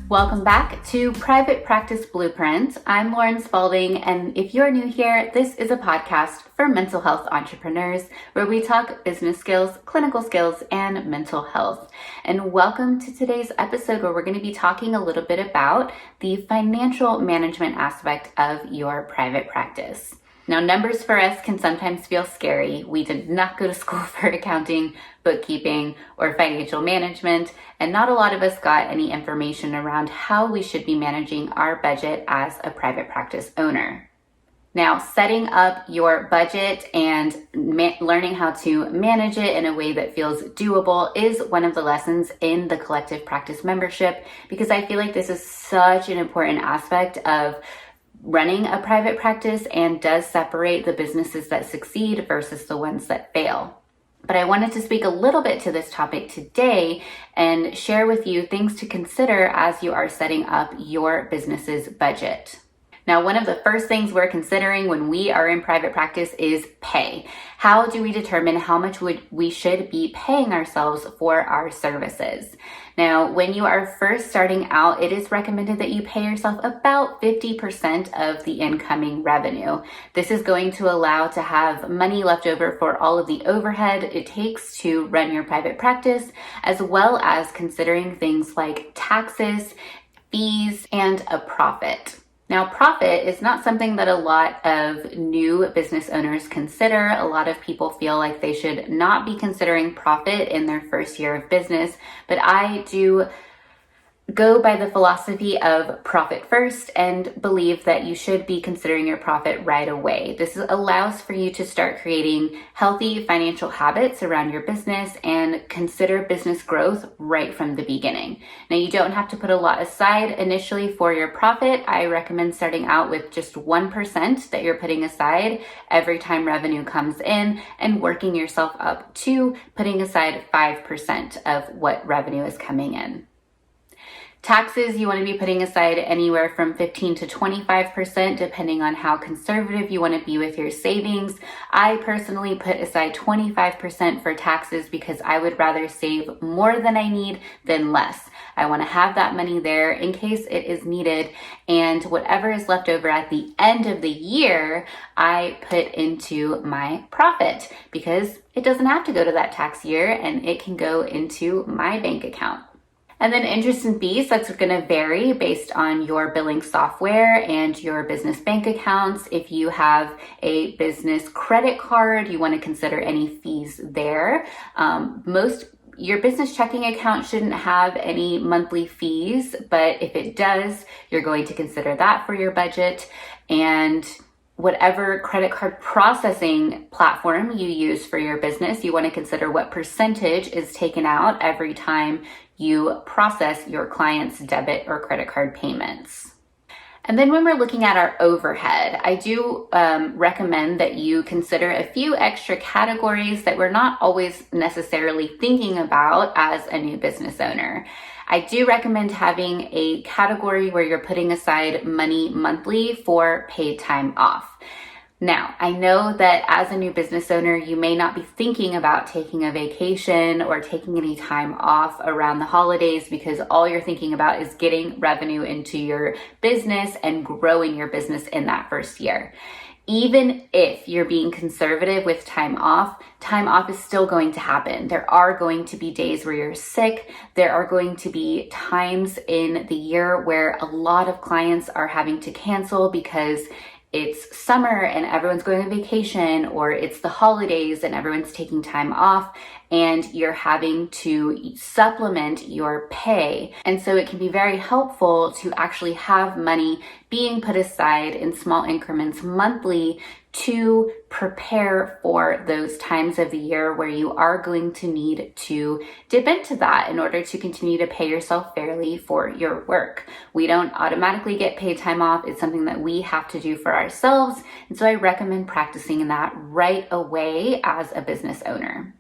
Welcome back to Private Practice Blueprint. I'm Lauren Spalding, and if you're new here, this is a podcast for mental health entrepreneurs where we talk business skills, clinical skills, and mental health. And welcome to today's episode where we're going to be talking a little bit about the financial management aspect of your private practice. Now, numbers for us can sometimes feel scary. We did not go to school for accounting, bookkeeping, or financial management, and not a lot of us got any information around how we should be managing our budget as a private practice owner. Now, setting up your budget and learning how to manage it in a way that feels doable is one of the lessons in the collective practice membership, because I feel like this is such an important aspect of running a private practice and does separate the businesses that succeed versus the ones that fail. But I wanted to speak a little bit to this topic today and share with you things to consider as you are setting up your business's budget. Now, one of the first things we're considering when we are in private practice is pay. How do we determine how much we should be paying ourselves for our services? Now, when you are first starting out, it is recommended that you pay yourself about 50% of the incoming revenue. This is going to allow to have money left over for all of the overhead it takes to run your private practice, as well as considering things like taxes, fees, and a profit. Now, profit is not something that a lot of new business owners consider. A lot of people feel like they should not be considering profit in their first year of business, but I do go by the philosophy of profit first and believe that you should be considering your profit right away. This allows for you to start creating healthy financial habits around your business and consider business growth right from the beginning. Now, you don't have to put a lot aside initially for your profit. I recommend starting out with just 1% that you're putting aside every time revenue comes in and working yourself up to putting aside 5% of what revenue is coming in. Taxes, you want to be putting aside anywhere from 15 to 25%, depending on how conservative you want to be with your savings. I personally put aside 25% for taxes because I would rather save more than I need than less. I want to have that money there in case it is needed, and whatever is left over at the end of the year, I put into my profit because it doesn't have to go to that tax year and it can go into my bank account. And then interest and fees, that's going to vary based on your billing software and your business bank accounts. If you have a business credit card, you want to consider any fees there. Your business checking account shouldn't have any monthly fees, but if it does, you're going to consider that for your budget. And whatever credit card processing platform you use for your business, you want to consider what percentage is taken out every time you process your client's debit or credit card payments. And then when we're looking at our overhead, I do recommend that you consider a few extra categories that we're not always necessarily thinking about as a new business owner. I do recommend having a category where you're putting aside money monthly for paid time off. Now, I know that as a new business owner, you may not be thinking about taking a vacation or taking any time off around the holidays because all you're thinking about is getting revenue into your business and growing your business in that first year. Even if you're being conservative with time off is still going to happen. There are going to be days where you're sick. There are going to be times in the year where a lot of clients are having to cancel because it's summer and everyone's going on vacation, or it's the holidays and everyone's taking time off and you're having to supplement your pay. And so it can be very helpful to actually have money being put aside in small increments monthly to prepare for those times of the year where you are going to need to dip into that in order to continue to pay yourself fairly for your work. We don't automatically get paid time off. It's something that we have to do for ourselves. And so I recommend practicing that right away as a business owner.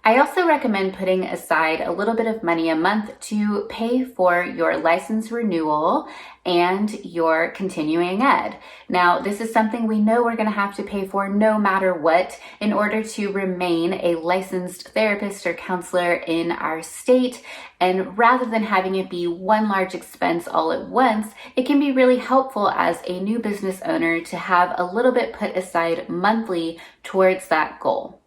I also recommend putting aside a little bit of money a month to pay for your license renewal and your continuing ed. Now, this is something we know we're going to have to pay for no matter what in order to remain a licensed therapist or counselor in our state. And rather than having it be one large expense all at once, it can be really helpful as a new business owner to have a little bit put aside monthly towards that goal.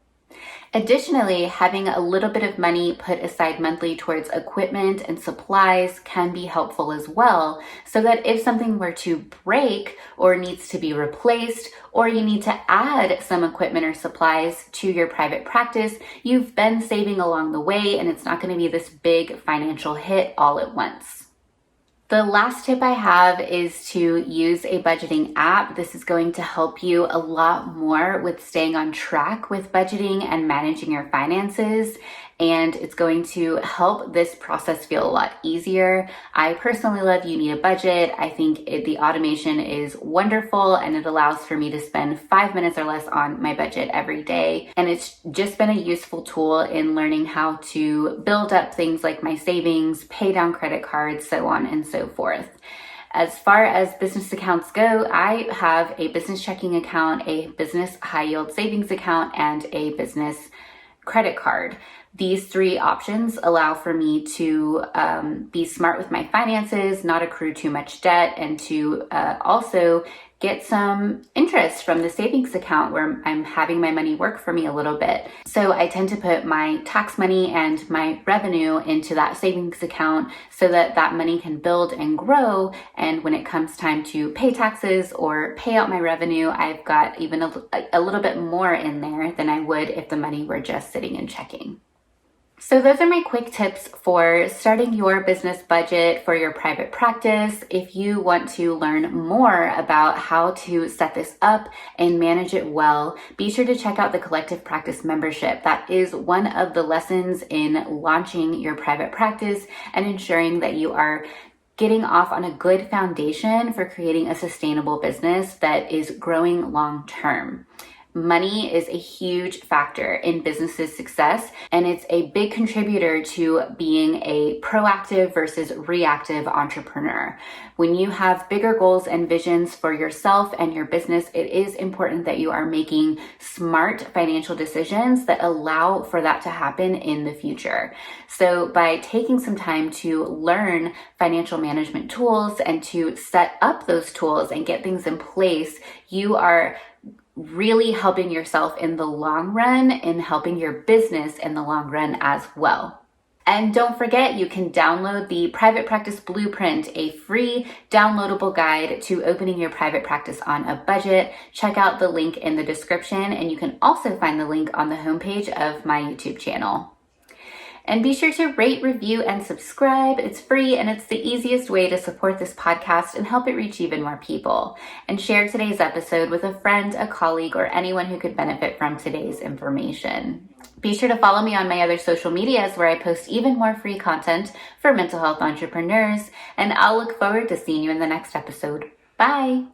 Additionally, having a little bit of money put aside monthly towards equipment and supplies can be helpful as well, so that if something were to break or needs to be replaced, or you need to add some equipment or supplies to your private practice, you've been saving along the way and it's not going to be this big financial hit all at once. The last tip I have is to use a budgeting app. This is going to help you a lot more with staying on track with budgeting and managing your finances, and it's going to help this process feel a lot easier. I personally love You Need a Budget. I think the automation is wonderful, and it allows for me to spend 5 minutes or less on my budget every day. And it's just been a useful tool in learning how to build up things like my savings, pay down credit cards, so on and so forth. As far as business accounts go, I have a business checking account, a business high yield savings account, and a business credit card. These three options allow for me to be smart with my finances, not accrue too much debt, and to also get some interest from the savings account where I'm having my money work for me a little bit. So I tend to put my tax money and my revenue into that savings account so that that money can build and grow. And when it comes time to pay taxes or pay out my revenue, I've got even a little bit more in there than I would if the money were just sitting in checking. So those are my quick tips for starting your business budget for your private practice. If you want to learn more about how to set this up and manage it well, be sure to check out the Collective Practice membership. That is one of the lessons in launching your private practice and ensuring that you are getting off on a good foundation for creating a sustainable business that is growing long term. Money is a huge factor in business's success, and it's a big contributor to being a proactive versus reactive entrepreneur. When you have bigger goals and visions for yourself and your business, it is important that you are making smart financial decisions that allow for that to happen in the future. So by taking some time to learn financial management tools and to set up those tools and get things in place, you are really helping yourself in the long run and helping your business in the long run as well. And don't forget, you can download the Private Practice Blueprint, a free downloadable guide to opening your private practice on a budget. Check out the link in the description, and you can also find the link on the homepage of my YouTube channel. And be sure to rate, review, and subscribe. It's free and it's the easiest way to support this podcast and help it reach even more people. And share today's episode with a friend, a colleague, or anyone who could benefit from today's information. Be sure to follow me on my other social medias where I post even more free content for mental health entrepreneurs. And I'll look forward to seeing you in the next episode. Bye.